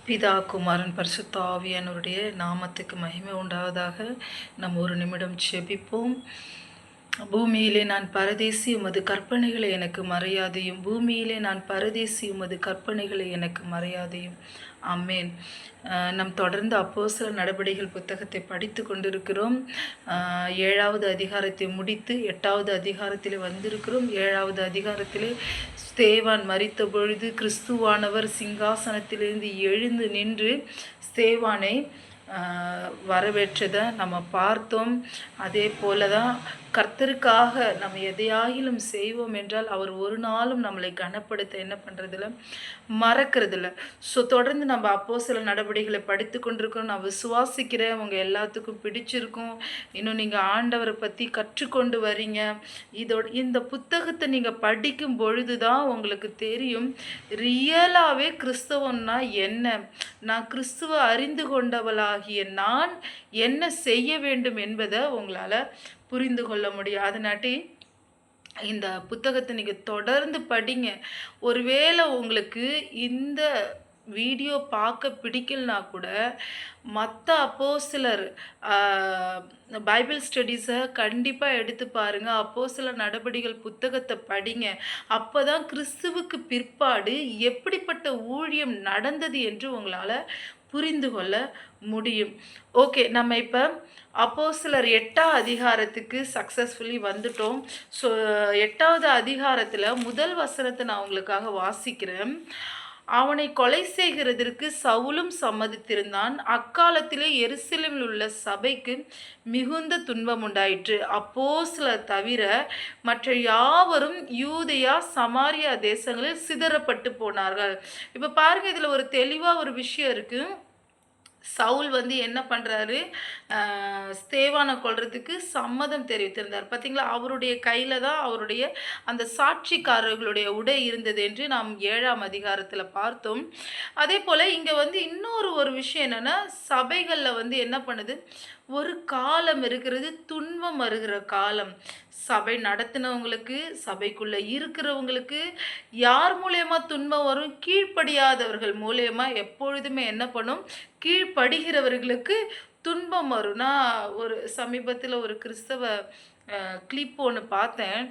பிதா குமாரன் பரிசுத்த ஆவியானவருடைய நாமத்துக்கு மகிமை உண்டாவதாக. நம்ம ஒரு நிமிடம் செபிப்போம். பூமியிலே நான் பரதேசி, உமது கற்பனைகளை எனக்கு மறையாதையும். பூமியிலே நான் பரதேசி, உமது கற்பனைகளை எனக்கு மறையாதையும். ஆமேன். நம் தொடர்ந்து அப்போஸ்தலர் நடபடிகள் புத்தகத்தை படித்து கொண்டிருக்கிறோம். 7வது அதிகாரத்தை முடித்து 8வது அதிகாரத்திலே வந்திருக்கிறோம். 7வது அதிகாரத்திலே ஸ்தேவான் மரித்த பொழுது கிறிஸ்துவானவர் சிங்காசனத்திலிருந்து எழுந்து நின்று ஸ்தேவானை வரவேற்றதை நம்ம பார்த்தோம். அதே போல தான் கர்த்தருக்காக நம்ம எதையாகிலும் செய்வோம் என்றால் அவர் ஒரு நாளும் நம்மளை கனப்படுத்த என்ன பண்ணுறதில்ல, மறக்கிறதில்ல. ஸோ தொடர்ந்து நம்ம அப்போஸ்தலர் நடவடிக்கைகளை படித்து கொண்டிருக்கிறோம். நான் விசுவாசிக்கிறேன் உங்கள் எல்லாத்துக்கும் பிடிச்சிருக்கும். இன்னும் நீங்கள் ஆண்டவரை பற்றி கற்றுக்கொண்டு வரீங்க. இந்த புத்தகத்தை நீங்கள் படிக்கும் பொழுது தான் உங்களுக்கு தெரியும் ரியலாகவே கிறிஸ்தவன்னா என்ன. நான் கிறிஸ்துவ அறிந்து கொண்டவளாகிய நான் என்ன செய்ய வேண்டும் என்பதை உங்களால் புரிந்து கொள்ள முடியும். அதனாட்டி இந்த புத்தகத்தை நீங்கள் தொடர்ந்து படிங்க. ஒருவேளை உங்களுக்கு இந்த வீடியோ பார்க்க பிடிக்கலனா கூட மற்ற அப்போஸ்தலர் பைபிள் ஸ்டடீஸை கண்டிப்பாக எடுத்து பாருங்கள். அப்போஸ்தலர் நடபடிகள் புத்தகத்தை படிங்க. அப்போ தான் கிறிஸ்துவுக்கு பிற்பாடு எப்படிப்பட்ட ஊழியம் நடந்தது என்று உங்களால் புரிந்து கொள்ள முடியும். ஓகே, நம்ம இப்போ அப்போஸ்தலர் 8ஆம் அதிகாரத்துக்கு சக்ஸஸ்ஃபுல்லி வந்துட்டோம். ஸோ 8வது அதிகாரத்தில் முதல் வசனத்தை நான் உங்களுக்காக வாசிக்கிறேன். அவனை கொலை செய்கிறதற்கு சவுலும் சம்மதித்திருந்தான். அக்காலத்திலே எருசலேமில் உள்ள சபைக்கு மிகுந்த துன்பம் உண்டாயிற்று. அப்போஸ்தலர் தவிர மற்ற யாவரும் யூதேயா சமாரியா தேசங்களில் சிதறப்பட்டு போனார்கள். இப்போ பாருங்க, இதில் ஒரு தெளிவாக ஒரு விஷயம் இருக்குது. சவுல் என்ன பண்ணுறாரு, ஸ்தேவானை கொல்றதுக்கு சம்மதம் தெரிவித்திருந்தார். பார்த்தீங்களா, அவருடைய கையில் தான் அவருடைய அந்த சாட்சிக்காரர்களுடைய உடை இருந்தது என்று நாம் 7ஆம் அதிகாரத்தில் பார்த்தோம். அதே போல் இங்கே இன்னொரு விஷயம் என்னென்னா, சபைகளில் என்ன பண்ணுது, ஒரு காலம் இருக்கிறது, துன்பம் வருகிற காலம். சபை நடத்தினவங்களுக்கு, சபைக்குள்ளே இருக்கிறவங்களுக்கு யார் மூலயமா துன்பம் வரும்? கீழ்ப்படியாதவர்கள் மூலயமா எப்பொழுதுமே என்ன பண்ணும், கீழ்ப்படுகிறவர்களுக்கு துன்பம் வரும். நான் ஒரு சமீபத்தில் ஒரு கிறிஸ்தவ கிளிப் ஒன்று பார்த்தேன்.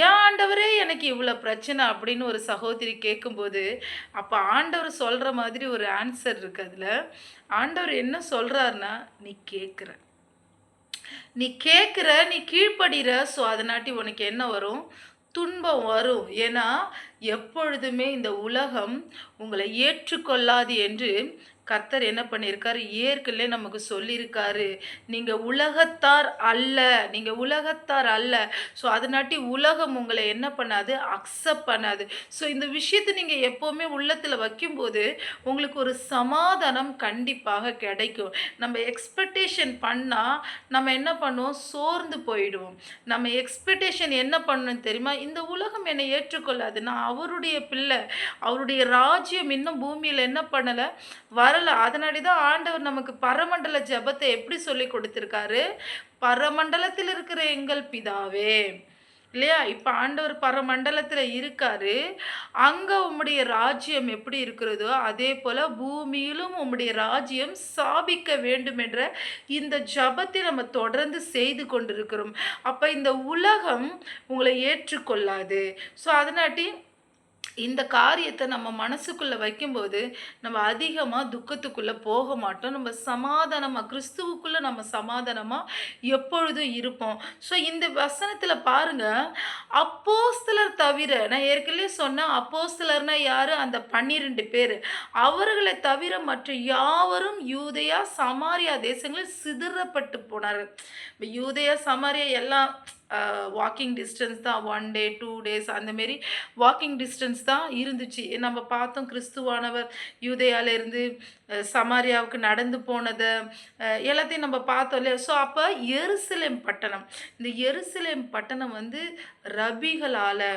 ஏன் ஆண்டவரே எனக்கு இவ்வளோ பிரச்சனை அப்படின்னு ஒரு சகோதரி கேட்கும்போது, அப்போ ஆண்டவர் சொல்கிற மாதிரி ஒரு ஆன்சர் இருக்குது. அதில் ஆண்டவர் என்ன சொல்கிறாருன்னா, நீ கேட்குற, நீ கீழ்ப்படுகிற. ஸோ அதனாட்டி உனக்கு என்ன வரும்? துன்பம் வரும். ஏன்னா எப்பொழுதுமே இந்த உலகம் உங்களை ஏற்றுக்கொள்ளாது என்று கர்த்தர் என்ன பண்ணியிருக்காரு, ஏற்கனவே நமக்கு சொல்லியிருக்காரு. நீங்கள் உலகத்தார் அல்ல, நீங்கள் உலகத்தார் அல்ல. ஸோ அதனாட்டி உலகம் உங்களை என்ன பண்ணாது, அக்செப்ட் பண்ணாது. ஸோ இந்த விஷயத்தை நீங்கள் எப்போவுமே உள்ளத்தில் வைக்கும்போது உங்களுக்கு ஒரு சமாதானம் கண்டிப்பாக கிடைக்கும். நம்ம எக்ஸ்பெக்டேஷன் பண்ணால் நம்ம என்ன பண்ணுவோம், சோர்ந்து போயிடுவோம். நம்ம எக்ஸ்பெக்டேஷன் என்ன பண்ணணும் தெரியுமா, இந்த உலகம் என்னை ஏற்றுக்கொள்ளாது, நான் அவருடைய பிள்ளை, அவருடைய ராஜ்யம் இன்னும் பூமியில் என்ன பண்ணலை, வரல. அதனாடி தான் ஆண்டவர் நமக்கு பரமண்டல ஜெபத்தை எப்படி சொல்லி கொடுத்திருக்காரு, பரமண்டலத்தில் இருக்கிற எங்கள் பிதாவே, இல்லையா? இப்போ ஆண்டவர் பரமண்டலத்தில் இருக்காரு. அங்கே உம்முடைய ராஜ்யம் எப்படி இருக்கிறதோ அதே போல் பூமியிலும் உம்முடைய ராஜ்யம் ஸ்தாபிக்க வேண்டும் என்ற இந்த ஜபத்தை நம்ம தொடர்ந்து செய்து கொண்டிருக்கிறோம். அப்போ இந்த உலகம் உங்களை ஏற்றுக்கொள்ளாது. ஸோ அதனாட்டி இந்த காரியத்தை நம்ம மனசுக்குள்ளே வைக்கும்போது நம்ம அதிகமாக துக்கத்துக்குள்ளே போக மாட்டோம். நம்ம சமாதானமாக, கிறிஸ்துவுக்குள்ளே நம்ம சமாதானமாக எப்பொழுதும் இருப்போம். ஸோ இந்த வசனத்தில் பாருங்கள், அப்போஸ்தலர் தவிர, நான் ஏற்கனவே சொன்னேன் அப்போஸ்தலர்னா யார், அந்த 12 பேர். அவர்களை தவிர மற்ற யாவரும் யூதேயா சமாரியா தேசங்களில் சிதறப்பட்டு போனார்கள். யூதேயா சமாரியா எல்லாம் வாக்கிங் டிஸ்டன்ஸ் தான், 1 டே 2 டேஸ் அந்தமாரி வாக்கிங் டிஸ்டன்ஸ் தான் இருந்துச்சு. நம்ம பார்த்தோம், கிறிஸ்துவானவர் யூதேயாவிலேருந்து சமாரியாவுக்கு நடந்து போனதை எல்லாத்தையும் நம்ம பார்த்தோம் இல்லையா? ஸோ அப்போ எருசலேம் பட்டணம், இந்த எருசலேம் பட்டணம் ரபிகளால்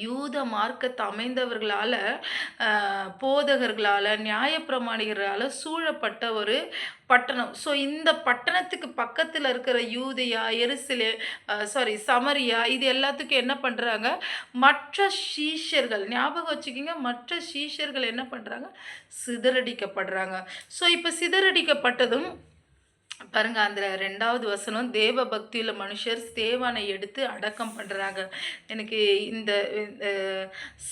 யூத மார்க்கத்தை அமைந்தவர்களால, போதகர்களால, நியாயப்பிரமாணிகரால சூழப்பட்ட ஒரு பட்டணம். ஸோ இந்த பட்டணத்துக்கு பக்கத்துல இருக்கிற யூதேயா, சமரியா இது எல்லாத்துக்கும் என்ன பண்றாங்க? மற்ற சீஷர்கள் ஞாபகம் வச்சுக்கங்க, மற்ற சீஷர்கள் என்ன பண்றாங்க? சிதறடிக்கப்படுறாங்க. ஸோ இப்ப சிதறடிக்கப்பட்டதும் பாருங்க, அந்த 2வது வசனம், தேவ பக்தியுள்ள மனுஷர் ஸ்தேவானை எடுத்து அடக்கம் பண்றாங்க. எனக்கு இந்த இந்த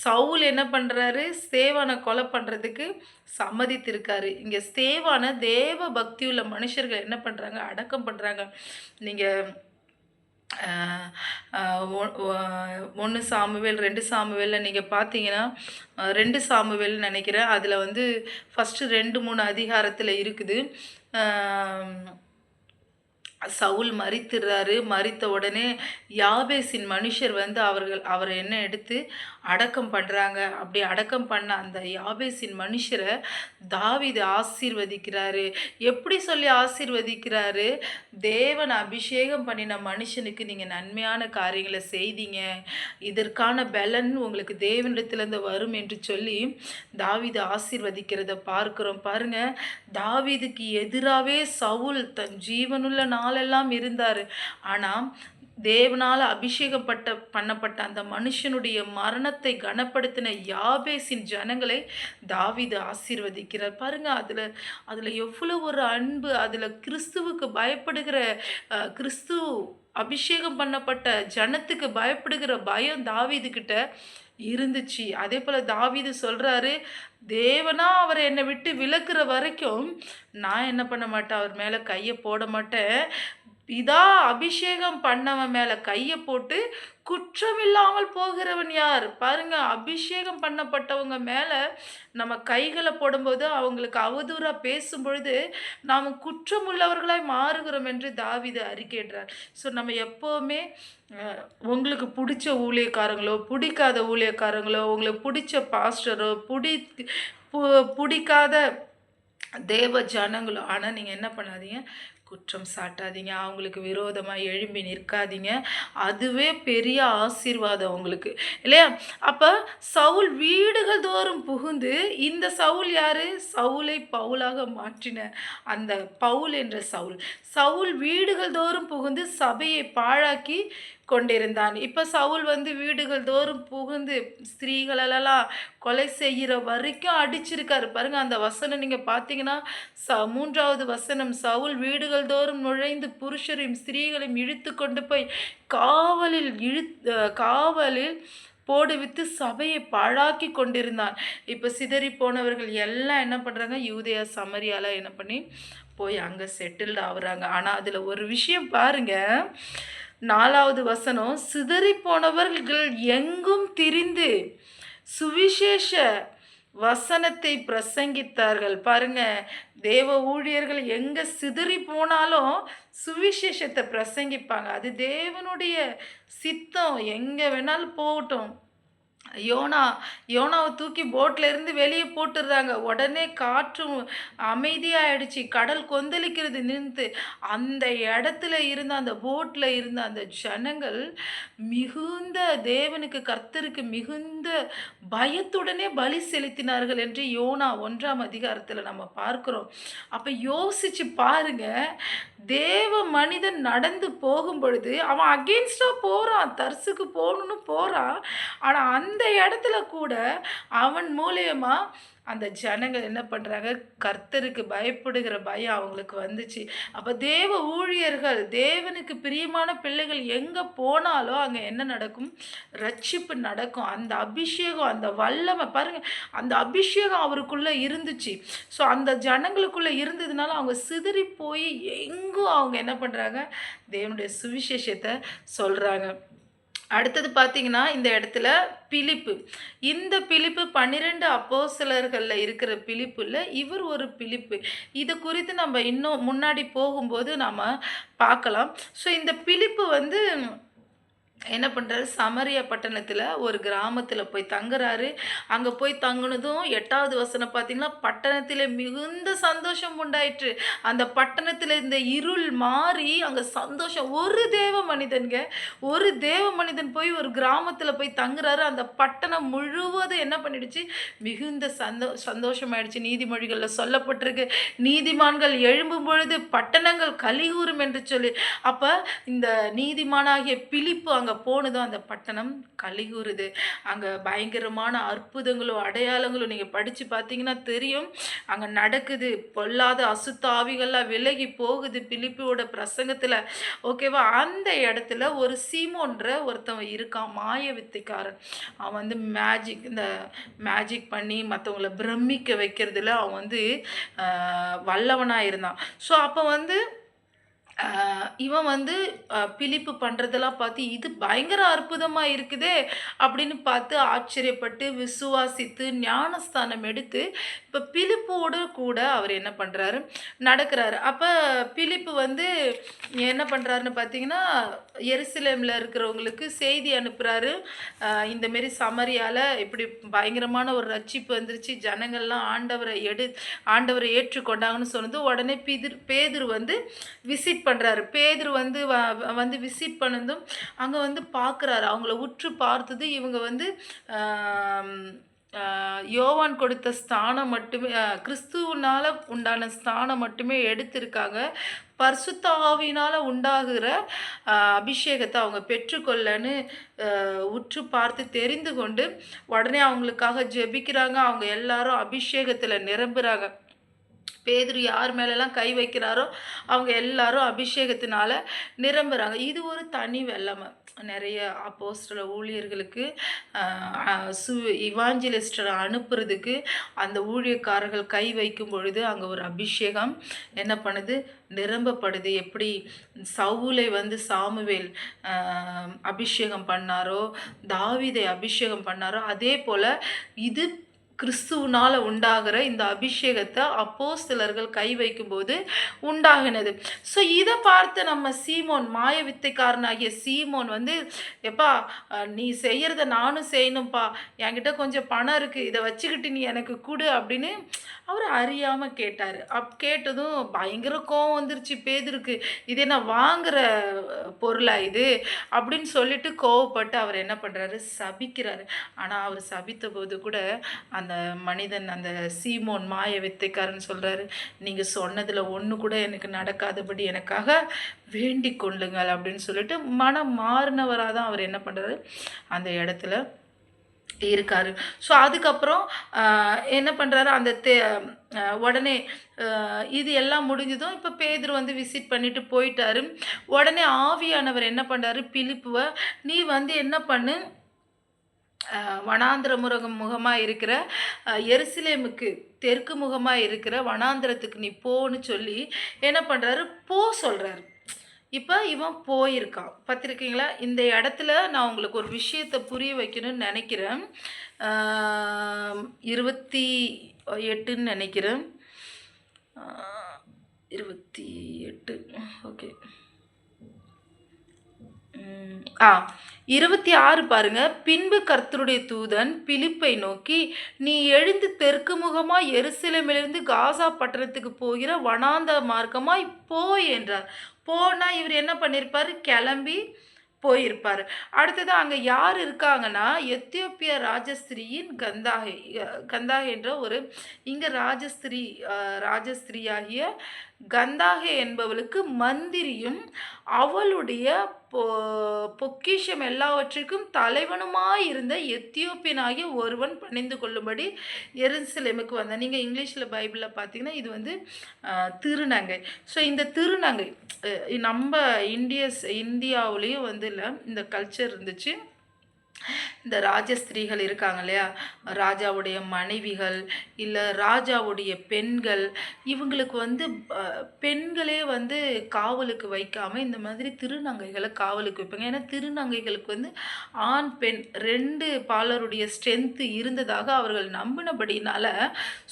சவுல் என்ன பண்றாரு? ஸ்தேவானை கொலை பண்றதுக்கு சம்மதித்திருக்காரு. இங்க ஸ்தேவானை தேவ பக்தியுள்ள மனுஷர்கள் என்ன பண்றாங்க? அடக்கம் பண்றாங்க. நீங்க 1 சாமுவேல் 2 சாமுவேல்ல நீங்கள் பார்த்தீங்கன்னா, 2 சாமுவேல்னு நினைக்கிறேன். அதில் வந்து ஃபஸ்ட்டு 2-3 அதிகாரத்தில் இருக்குது. சவுல் மரித்துறாரு. மரித்த உடனே யாபேசின் மனுஷர் வந்து அவரை என்ன எடுத்து அடக்கம் பண்ணுறாங்க. அப்படி அடக்கம் பண்ண அந்த யாபேசின் மனுஷரை தாவீது ஆசீர்வதிக்கிறாரு. எப்படி சொல்லி ஆசீர்வதிக்கிறாரு? தேவன் அபிஷேகம் பண்ணின மனுஷனுக்கு நீங்கள் நன்மையான காரியங்களை செய்தீங்க, இதற்கான பலன் உங்களுக்கு தேவனிடத்திலிருந்து வரும் என்று சொல்லி தாவீது ஆசீர்வதிக்கிறத பார்க்கிறோம். பாருங்க, தாவீதுக்கு எதிராகவே சவுல் தன் ஜீவனுள்ள நாளெல்லாம் இருந்தார். ஆனால் தேவனால் அபிஷேகம் பண்ணப்பட்ட அந்த மனுஷனுடைய மரணத்தை கனப்படுத்தின யாபேசின் ஜனங்களை தாவீது ஆசீர்வதிக்கிறார். பாருங்க, அதில் எவ்வளோ ஒரு அன்பு, அதில் கிறிஸ்துவுக்கு பயப்படுகிற, கிறிஸ்து அபிஷேகம் பண்ணப்பட்ட ஜனத்துக்கு பயப்படுகிற பயம் தாவீது கிட்ட இருந்துச்சு. அதே போல் தாவீது சொல்கிறாரு, தேவனா அவரை என்னை விட்டு விலக்குற வரைக்கும் நான் என்ன பண்ண மாட்டேன்? அவர் மேலே கையை போட மாட்டேன். இதா அபிஷேகம் பண்ணவன் மேலே கையை போட்டு குற்றமில்லாமல் போகிறவன் யார்? பாருங்க, அபிஷேகம் பண்ணப்பட்டவங்க மேலே நம்ம கைகளை போடும்போது, அவங்களுக்கு அவதூறாக பேசும் பொழுது நாம் குற்றமுள்ளவர்களாய் மாறுகிறோம் என்று தாவீது அறிக்கையிடுறார். ஸோ நம்ம எப்போவுமே உங்களுக்கு பிடிச்ச ஊழியக்காரங்களோ, பிடிக்காத ஊழியக்காரங்களோ, உங்களுக்கு பிடிச்ச பாஸ்டரோ, பிடிக்காத தேவ ஜனங்களோ, ஆனால் நீங்கள் என்ன பண்ணாதீங்க? குற்றம் சாட்டாதீங்க, அவங்களுக்கு விரோதமாக எழும்பி நிற்காதீங்க. அதுவே பெரிய ஆசீர்வாதம் உங்களுக்கு, இல்லையா? அப்போ சவுல் வீடுகள் தோறும் புகுந்து, இந்த சவுல் யாரு? சவுலை பவுலாக மாற்றின அந்த பவுல் என்ற சவுல் வீடுகள் தோறும் புகுந்து சபையை பாழாக்கி கொண்டிருந்தான். இப்போ சவுல் வந்து வீடுகள் தோறும் புகுந்து ஸ்திரீகளெல்லாம் கொலை செய்கிற வரைக்கும் அடிச்சிருக்காரு. பாருங்க, அந்த வசனம் நீங்கள் பார்த்தீங்கன்னா 3வது வசனம், சவுல் வீடுகள் தோறும் நுழைந்து புருஷரையும் ஸ்திரீகளையும் இழுத்து கொண்டு போய் காவலில் போடுவித்து சபையை பாழாக்கி கொண்டிருந்தான். இப்போ சிதறி போனவர்கள் எல்லாம் என்ன பண்ணுறாங்க? யூதேயா சமரியால என்ன பண்ணி போய் அங்கே செட்டில்டு ஆகுறாங்க. ஆனால் அதில் ஒரு விஷயம் பாருங்க, 4வது வசனம், சிதறி போனவர்கள் எங்கும் திரிந்து சுவிசேஷ வசனத்தை பிரசங்கித்தார்கள். பாருங்க, தேவ ஊழியர்கள் எங்கே சிதறி போனாலும் சுவிசேஷத்தை பிரசங்கிப்பாங்க. அது தேவனுடைய சித்தம். எங்கே வேணாலும் போகட்டும். யோனாவை தூக்கி போட்டில் இருந்து வெளியே போட்டுடுறாங்க. உடனே காற்றும் அமைதியாகிடுச்சு, கடல் கொந்தளிக்கிறது நின்று. அந்த இடத்துல இருந்த, அந்த போட்டில் இருந்த அந்த ஜனங்கள் மிகுந்த தேவனுக்கு, கர்த்தருக்கு மிகுந்த பயத்துடனே பலி செலுத்தினார்கள் என்று யோனா 1ஆம் அதிகாரத்தில் நம்ம பார்க்கிறோம். அப்போ யோசிச்சு பாருங்க, தேவ மனிதன் நடந்து போகும் பொழுது அவன் அகெயின்ஸ்டாக போகிறான், தர்சுக்கு போகணுன்னு போகிறான். ஆனால் அந்த இடத்துல கூட அவன் மூலியமா அந்த ஜனங்கள் என்ன பண்ணுறாங்க? கர்த்தருக்கு பயப்படுகிற பயம் அவங்களுக்கு வந்துச்சு. அப்போ தேவ ஊழியர்கள், தேவனுக்கு பிரியமான பிள்ளைகள் எங்கே போனாலும் அங்கே என்ன நடக்கும்? ரட்சிப்பு நடக்கும். அந்த அபிஷேகம், அந்த வல்லமை பாருங்கள், அந்த அபிஷேகம் அவருக்குள்ளே இருந்துச்சு. ஸோ அந்த ஜனங்களுக்குள்ளே இருந்ததுனால அவங்க சிதறி போய் எங்கும் அவங்க என்ன பண்ணுறாங்க? தேவனுடைய சுவிசேஷத்தை சொல்கிறாங்க. அடுத்தது பார்த்தீங்கன்னா, இந்த இடத்துல பிலிப்பு, இந்த பிலிப்பு 12 அப்போஸ்தலர்களில் இருக்கிற பிலிப்பு இல்லை, இவர் ஒரு பிலிப்பு. இது குறித்து நம்ம இன்னும் முன்னாடி போகும்போது நாம் பார்க்கலாம். ஸோ இந்த பிலிப்பு வந்து என்ன பண்ணுறாரு, சமரியா பட்டணத்தில் ஒரு கிராமத்தில் போய் தங்குறாரு. அங்கே போய் தங்குனதும் 8வது வசனம் பார்த்தீங்கன்னா, பட்டணத்திலே மிகுந்த சந்தோஷம் உண்டாயிற்று. அந்த பட்டணத்தில் இந்த இருள் மாறி அங்கே சந்தோஷம். ஒரு தேவ மனிதன்க, ஒரு தேவ மனிதன் போய் ஒரு கிராமத்தில் போய் தங்குறாரு. அந்த பட்டணம் முழுவதும் என்ன பண்ணிடுச்சு, மிகுந்த சந்தோஷமாயிடுச்சு. நீதிமொழிகளில் சொல்லப்பட்டிருக்கு, நீதிமான்கள் எழும்பும் பொழுது பட்டணங்கள் கலிகூரும் என்று சொல்லி. அப்போ இந்த நீதிமானாகிய பிலிப்பு அங்கே போனதும் அந்த பட்டணம் கலிகூறுது. அங்கே பயங்கரமான அற்புதங்களும் அடையாளங்களும் நீங்கள் படித்து பார்த்தீங்கன்னா தெரியும். அங்கே நடக்குது. பொல்லாத அசுத்த ஆவிகள்லாம் விலகி போகுது பிலிப்பியோட பிரசங்கத்தில். ஓகேவா? அந்த இடத்துல ஒரு சீமோன்ற ஒருத்தவன் இருக்கான், மாய வித்தைக்காரன். அவன் வந்து இந்த மேஜிக் பண்ணி மற்றவங்களை பிரமிக்க வைக்கிறதுல அவன் வந்து வல்லவனாக இருந்தான். ஸோ அப்போ வந்து இவன் வந்து பிலிப்பு பண்ணுறதெல்லாம் பார்த்து இது பயங்கர அற்புதமாக இருக்குதே அப்படின்னு பார்த்து ஆச்சரியப்பட்டு விசுவாசித்து ஞானஸ்தானம் எடுத்து இப்போ பிலிப்போடு கூட அவர் என்ன பண்ணுறாரு, நடக்கிறாரு. அப்போ பிலிப்பு வந்து என்ன பண்ணுறாருன்னு பார்த்தீங்கன்னா, எருசலேமில் இருக்கிறவங்களுக்கு செய்தி அனுப்புகிறாரு. இந்தமாரி சமரியால் இப்படி பயங்கரமான ஒரு ரட்சிப்பு வந்துருச்சு, ஜனங்கள்லாம் ஆண்டவரை ஏற்றுக்கொண்டாங்கன்னு சொன்னது. உடனே பேதுரு வந்து விசிட் பண்ணுறாரு. பேதுரு வந்து விசிட் பண்ணதும் அங்கே வந்து பார்க்குறாரு. அவங்கள உற்று பார்த்தது இவங்க வந்து யோவான் கொடுத்த ஸ்தானம் மட்டுமே, கிறிஸ்துவனால் உண்டான ஸ்தானம் மட்டுமே எடுத்திருக்காங்க. பரிசுத்த ஆவியினால் உண்டாகிற அபிஷேகத்தை அவங்க பெற்றுக்கொள்ளன்னு உற்று பார்த்து தெரிந்து கொண்டு உடனே அவங்களுக்காக ஜெபிக்கிறாங்க. அவங்க எல்லாரும் அபிஷேகத்தில் நிரம்புகிறாங்க. பேதுரு யார் மேலெல்லாம் கை வைக்கிறாரோ அவங்க எல்லாரும் அபிஷேகத்தினால நிரம்புகிறாங்க. இது ஒரு தனி வெள்ளமை. நிறைய அப்போஸ்தல ஊழியர்களுக்கு இவாஞ்சலிஸ்டரை அனுப்புறதுக்கு அந்த ஊழியக்காரர்கள் கை வைக்கும் பொழுது அங்கே ஒரு அபிஷேகம் என்ன பண்ணுது, நிரம்பப்படுது. எப்படி சவுலை வந்து சாமுவேல் அபிஷேகம் பண்ணாரோ, தாவீதை அபிஷேகம் பண்ணாரோ, அதே போல் இது கிறிஸ்துவனால் உண்டாகிற இந்த அபிஷேகத்தை அப்போஸ்தலர்கள் கை வைக்கும்போது உண்டாகினது. ஸோ இதை பார்த்து நம்ம சீமோன், மாய வித்தைக்காரனாகிய சீமோன் வந்து, எப்பா நீ செய்கிறத நானும் செய்யணும்ப்பா, என்கிட்ட கொஞ்சம் பணம் இருக்குது, இதை வச்சுக்கிட்டு நீ எனக்கு கொடு அப்படின்னு அவர் அறியாமல் கேட்டார். கேட்டதும் பயங்கர கோவம் வந்துருச்சு பேதுருக்கு. இது என்ன வாங்குகிற பொருளா இது அப்படின்னு சொல்லிட்டு கோவப்பட்டு அவர் என்ன பண்ணுறாரு, சபிக்கிறாரு. ஆனால் அவர் சபித்த போது கூட அந்த மனிதன், அந்த சீமோன் மாய வித்தைக்காரன் சொல்கிறாரு, நீங்கள் சொன்னதில் ஒன்று கூட எனக்கு நடக்காதபடி எனக்காக வேண்டிக் கொள்ளுங்கள் அப்படின்னு சொல்லிட்டு மனம் மாறினவராக தான் அவர் என்ன பண்ணுறாரு, அந்த இடத்துல இருக்காரு. ஸோ அதுக்கப்புறம் என்ன பண்ணுறாரு, அந்த உடனே இது எல்லாம் முடிஞ்சதும் இப்போ பேதுரு வந்து விசிட் பண்ணிட்டு போயிட்டாரு. உடனே ஆவியானவர் என்ன பண்ணுறாரு, பிலிப்புவை நீ வந்து என்ன பண்ணு, வனாந்திர முகமாக இருக்கிற எருசலேமுக்கு தெற்கு முகமாக இருக்கிற வனாந்திரத்துக்கு நீ போன்னு சொல்லி என்ன பண்ணுறாரு, சொல்கிறாரு. இப்போ இவன் போயிருக்கான். பார்த்துருக்கீங்களா? இந்த இடத்துல நான் உங்களுக்கு ஒரு விஷயத்தை புரிய வைக்கணும்னு நினைக்கிறேன். 28ன்னு நினைக்கிறேன். 28 ஓகே. 26 பாருங்க. பின்பு கர்த்தருடைய தூதன் பிலிப்பை நோக்கி, நீ எழுந்து தெற்கு முகமாய் எருசலேமிலிருந்து காசா பட்டணத்துக்கு போகிற வனாந்த மார்க்கமாய் போய் என்றார். போனா இவர் என்ன பண்ணியிருப்பார், கிளம்பி போயிருப்பார். அடுத்தது அங்கே யார் இருக்காங்கன்னா, எத்தியோப்பிய ராஜஸ்திரியின் கந்தாகே என்ற ஒரு இங்கே ராஜஸ்திரியாகிய கந்தாகே என்பவளுக்கு மந்திரியும் அவளுடைய பொக்கிஷம் எல்லாவற்றிற்கும் தலைவனுமாயிருந்த எத்தியோப்பியனாகிய ஒருவன் பணிந்து கொள்ளும்படி எருசலேமுக்கு வந்தான். நீங்கள் இங்கிலீஷில் பைபிளில் பார்த்தீங்கன்னா இது வந்து திருநங்கை. ஸோ இந்த திருநங்கை நம்ம இந்தியாவிலேயும் வந்து இல்லை, இந்த கல்ச்சர் இருந்துச்சு. இந்த ராஜஸ்திரீகள் இருக்காங்க இல்லையா, ராஜாவுடைய மனைவிகள் இல்லை ராஜாவுடைய பெண்கள், இவங்களுக்கு வந்து பெண்களே வந்து காவலுக்கு வைக்காமல் இந்த மாதிரி திருநங்கைகளை காவலுக்கு வைப்பாங்க. ஏன்னா திருநங்கைகளுக்கு வந்து ஆண் பெண் 2 பாலருடைய ஸ்ட்ரென்த்து இருந்ததாக அவர்கள் நம்பினபடினால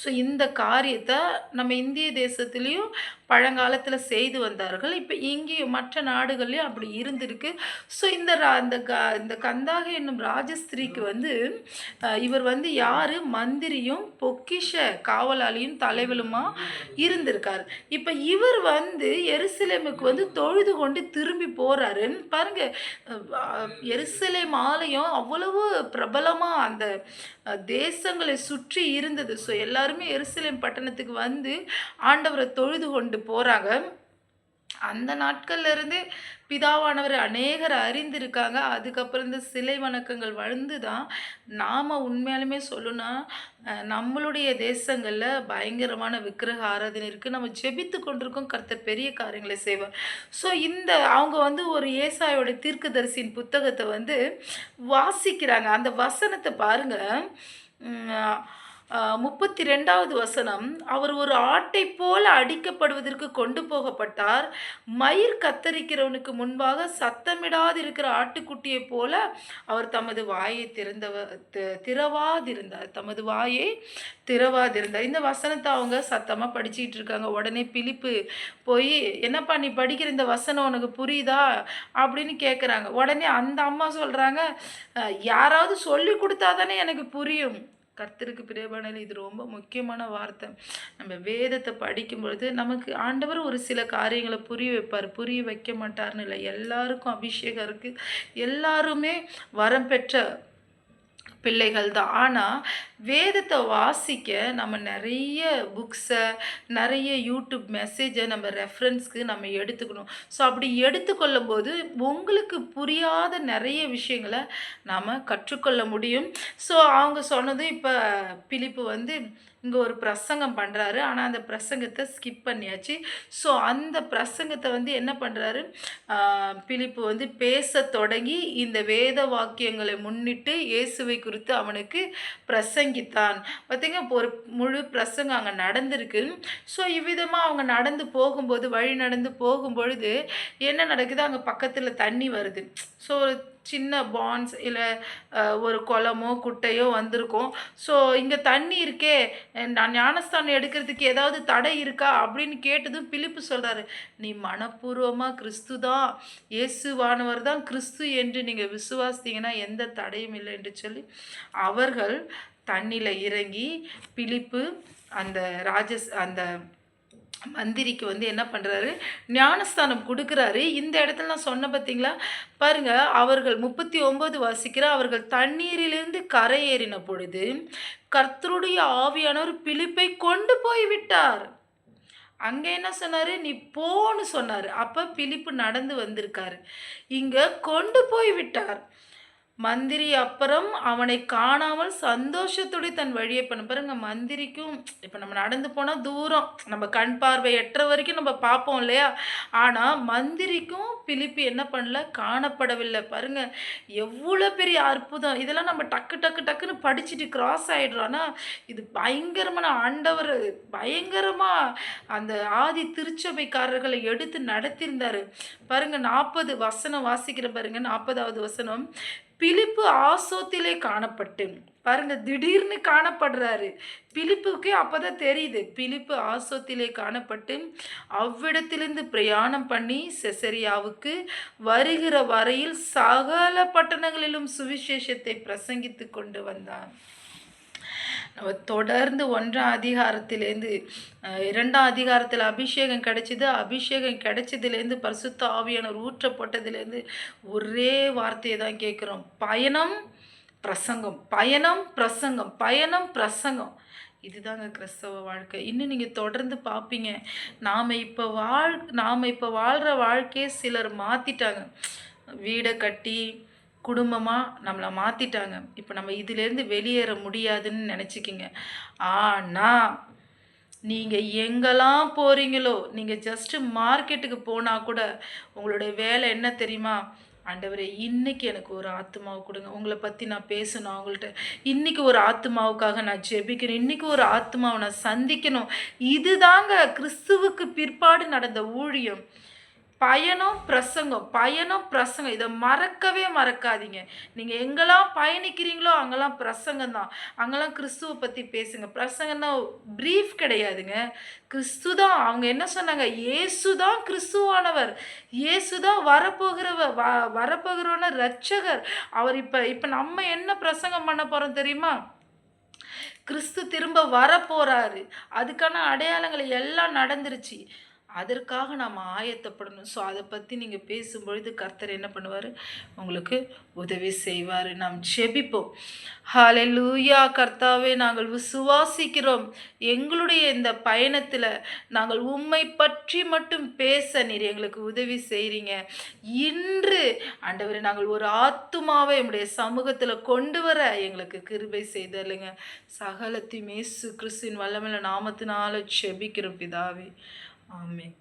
ஸோ இந்த காரியத்தை நம்ம இந்திய தேசத்துலேயும் பழங்காலத்தில் செய்து வந்தார்கள். இப்போ இங்கேயும் மற்ற நாடுகள்லையும் அப்படி இருந்திருக்கு. ஸோ இந்த கந்தாக என்னும் ராஜஸ்திரீக்கு வந்து இவர் வந்து யார், மந்திரியும் பொக்கிஷ காவலாளியும் தலைவலுமா இருந்திருக்கார். இப்போ இவர் வந்து எருசலேமுக்கு வந்து தொழுது கொண்டு திரும்பி போகிறாரு. பாருங்க, எருசலேம் ஆலயம் அவ்வளவு பிரபலமாக அந்த தேசங்களை சுற்றி இருந்தது. ஸோ எல்லாருமே எருசலேம் பட்டணத்துக்கு வந்து ஆண்டவரை தொழுது கொண்டு போகிறாங்க. அந்த நாட்கள்ல இருந்து பிதாவானவர் அநேகர் அறிந்திருக்காங்க. அதுக்கப்புறம் இந்த சிலை வணக்கங்கள் வந்து தான் நாம் உண்மையாலுமே சொல்லணும்னா நம்மளுடைய தேசங்களில் பயங்கரமான விக்கிரக ஆராதனை இருக்குது. நம்ம ஜெபித்து கொண்டிருக்கோம், கர்த்தர் பெரிய காரியங்களை செய்வார். ஸோ அவங்க வந்து ஒரு ஏசாயோட தீர்க்கதரிசியின் புத்தகத்தை வந்து வாசிக்கிறாங்க. அந்த வசனத்தை பாருங்கள், 32வது வசனம், அவர் ஒரு ஆட்டை போல அடிக்கப்படுவதற்கு கொண்டு போகப்பட்டார். மயிர் கத்தரிக்கிறவனுக்கு முன்பாக சத்தமிடாதிருக்கிற ஆட்டுக்குட்டியை போல அவர் தமது வாயை திறவாதிருந்தார். தமது வாயை திறவாதிருந்தார். இந்த வசனத்தை அவங்க சத்தமாக படிச்சுக்கிட்டு இருக்காங்க. உடனே பிலிப்பு போய், என்னப்பா நீ படிக்கிற இந்த வசனம் உனக்கு புரியுதா அப்படின்னு கேட்குறாங்க. உடனே அந்த அம்மா சொல்கிறாங்க, யாராவது சொல்லி கொடுத்தா தானே எனக்கு புரியும். கர்த்தருக்கு பிரியமானது, இது ரொம்ப முக்கியமான வார்த்தை. நம்ம வேதத்தை படிக்கும் பொழுது நமக்கு ஆண்டவர் ஒரு சில காரியங்களை புரிய வைப்பார், புரிய வைக்க மாட்டார்னு இல்லை. எல்லாருக்கும் அபிஷேகம் இருக்குது, எல்லாருமே வரம் பெற்ற பிள்ளைகள் தான். ஆனால் வேதத்தை வாசிக்க நம்ம நிறைய புக்ஸை, நிறைய யூடியூப் மெசேஜை நம்ம ரெஃபரன்ஸ்க்கு நம்ம எடுத்துக்கணும். ஸோ அப்படி எடுத்துக்கொள்ளும் போது உங்களுக்கு புரியாத நிறைய விஷயங்களை நாம் கற்றுக்கொள்ள முடியும். ஸோ அவங்க சொன்னது, இப்போ பிலிப்பு வந்து இங்கே ஒரு பிரசங்கம் பண்ணுறாரு, ஆனால் அந்த பிரசங்கத்தை ஸ்கிப் பண்ணியாச்சு. ஸோ அந்த பிரசங்கத்தை வந்து என்ன பண்ணுறாரு, பிலிப்பு வந்து பேச தொடங்கி இந்த வேத வாக்கியங்களை முன்னிட்டு இயேசுவை குறித்து அவனுக்கு பிரசங்கித்தான். பார்த்திங்க, ஒரு முழு பிரசங்கம் அங்கே நடந்திருக்கு. ஸோ இவ்விதமாக அவங்க நடந்து போகும்போது, வழி நடந்து போகும்பொழுது என்ன நடக்குது, அங்கே பக்கத்தில் தண்ணி வருது. ஸோ ஒரு சின்ன பான்ஸ் இல்லை ஒரு குளமோ குட்டையோ வந்திருக்கும். ஸோ இங்கே தண்ணி இருக்கே, நான் ஞானஸ்தானம் எடுக்கிறதுக்கு ஏதாவது தடை இருக்கா அப்படின்னு கேட்டதும் பிலிப்பு சொல்கிறாரு, நீ மனப்பூர்வமாக கிறிஸ்து தான், இயேசுவானவர் தான் கிறிஸ்து என்று நீங்கள் விசுவாசித்தீங்கன்னா எந்த தடையும் இல்லை என்று சொல்லி அவர்கள் தண்ணியில் இறங்கி பிலிப்பு அந்த மந்திரிக்கு வந்து என்ன பண்ணுறாரு, ஞானஸ்தானம் கொடுக்குறாரு. இந்த இடத்துல நான் சொன்ன பார்த்தீங்களா, பாருங்கள், அவர்கள் 39 வாசிக்கிற, அவர்கள் தண்ணீரிலிருந்து கரை ஏறின பொழுது கர்த்தருடைய ஆவியானவர் பிலிப்பை கொண்டு போய் விட்டார். அங்கே என்ன சொன்னார், நீ போன்னு சொன்னார். அப்போ பிலிப்பு நடந்து வந்திருக்காரு, இங்கே கொண்டு போய் விட்டார். மந்திரி அப்புறம் அவனை காணாமல் சந்தோஷத்துடைய தன் வழியை பண்ண. பாருங்க, மந்திரிக்கும் இப்போ நம்ம நடந்து போனால் தூரம், நம்ம கண் பார்வை எட்டுற வரைக்கும் நம்ம பார்ப்போம் இல்லையா, ஆனால் மந்திரிக்கும் பிலிப்பு என்ன பண்ணல, காணப்படவில்லை. பாருங்க, எவ்வளோ பெரிய அற்புதம். இதெல்லாம் நம்ம டக்குன்னு படிச்சுட்டு கிராஸ் ஆகிடுறோம். ஆனால் இது பயங்கரமான ஆண்டவர், பயங்கரமாக அந்த ஆதி திருச்சபைக்காரர்களை எடுத்து நடத்தியிருந்தார். பாருங்க, 40 வசனம் வாசிக்கிற பாருங்க, 40வது வசனம், பிலிப்பு ஆசோத்திலே காணப்பட்டு, பாருங்க, திடீர்னு காணப்படுறாரு. பிலிப்புக்கே அப்போதான் தெரியுது, பிலிப்பு ஆசோத்திலே காணப்பட்டு அவ்விடத்திலிருந்து பிரயாணம் பண்ணி செசரியாவுக்கு வருகிற வரையில் சகல பட்டணங்களிலும் சுவிசேஷத்தை பிரசங்கித்து கொண்டு வந்தான். நம்ம தொடர்ந்து 1ஆம் அதிகாரத்திலேருந்து 2ஆம் அதிகாரத்தில் அபிஷேகம் கிடைச்சிது. அபிஷேகம் கிடைச்சதுலேருந்து பரிசுத்த ஆவியானவர் ஊற்றப்பட்டதுலேருந்து ஒரே வார்த்தையை தான் கேட்குறோம், பயணம் பிரசங்கம், பயணம் பிரசங்கம், பயணம் பிரசங்கம். இதுதாங்க கிறிஸ்தவ வாழ்க்கை. இன்னும் நீங்கள் தொடர்ந்து பார்ப்பீங்க. நாம் இப்போ வாழ்கிற வாழ்க்கையை சிலர் மாற்றிட்டாங்க. வீடை கட்டி குடும்பமாக நம்மளை மாற்றிட்டாங்க. இப்போ நம்ம இதிலேருந்து வெளியேற முடியாதுன்னு நினச்சிக்கிங்க. ஆனால் நீங்கள் எங்கெல்லாம் போகிறீங்களோ, நீங்கள் ஜஸ்ட்டு மார்க்கெட்டுக்கு போனால் கூட உங்களுடைய வேலை என்ன தெரியுமா, ஆண்டவரே இன்றைக்கி எனக்கு ஒரு ஆத்மாவை கொடுங்க, உங்களை பற்றி நான் பேசணும் அவங்கள்ட்ட, இன்றைக்கி ஒரு ஆத்மாவுக்காக நான் ஜெபிக்கணும், இன்றைக்கி ஒரு ஆத்மாவை நான் சந்திக்கணும். இதுதாங்க கிறிஸ்துவுக்கு பிற்பாடு நடந்த ஊழியம். பயணம் பிரசங்கம் இதை மறக்கவே மறக்காதீங்க. நீங்கள் எங்கெல்லாம் பயணிக்கிறீங்களோ அங்கெல்லாம் பிரசங்கம் தான். அங்கெல்லாம் கிறிஸ்துவை பற்றி பேசுங்க. பிரசங்கம் தான், ப்ரீஃப் கிடையாதுங்க. கிறிஸ்து தான். அவங்க என்ன சொன்னாங்க? இயேசு தான் கிறிஸ்துவானவர், இயேசு தான் வரப்போகிறவன ரட்சகர். அவர் இப்போ நம்ம என்ன பிரசங்கம் பண்ண போகிறோம் தெரியுமா? கிறிஸ்து திரும்ப வரப்போறாரு. அதுக்கான அடையாளங்கள் எல்லாம் நடந்துருச்சு. அதற்காக நாம் ஆயத்தப்படணும். ஸோ அதை பற்றி நீங்கள் பேசும்பொழுது கர்த்தர் என்ன பண்ணுவார்? உங்களுக்கு உதவி செய்வார். நாம் ஜெபிப்போம். ஹல்லேலூயா. கர்த்தாவே, நாங்கள் விசுவாசிக்கிறோம். எங்களுடைய இந்த பயணத்தில் நாங்கள் உம்மை பற்றி மட்டும் பேச நீர் எங்களுக்கு உதவி செய்கிறீங்க. இன்று ஆண்டவரே, நாங்கள் ஒரு ஆத்துமாவை எம்முடைய சமூகத்தில் கொண்டு வர எங்களுக்கு கிருபை செய்தருளுங்க. சகலத்தையும் இயேசு கிறிஸ்துவின் வல்லமையுள்ள நாமத்தினால ஜெபிக்கிறோம் பிதாவே. ஆமென்.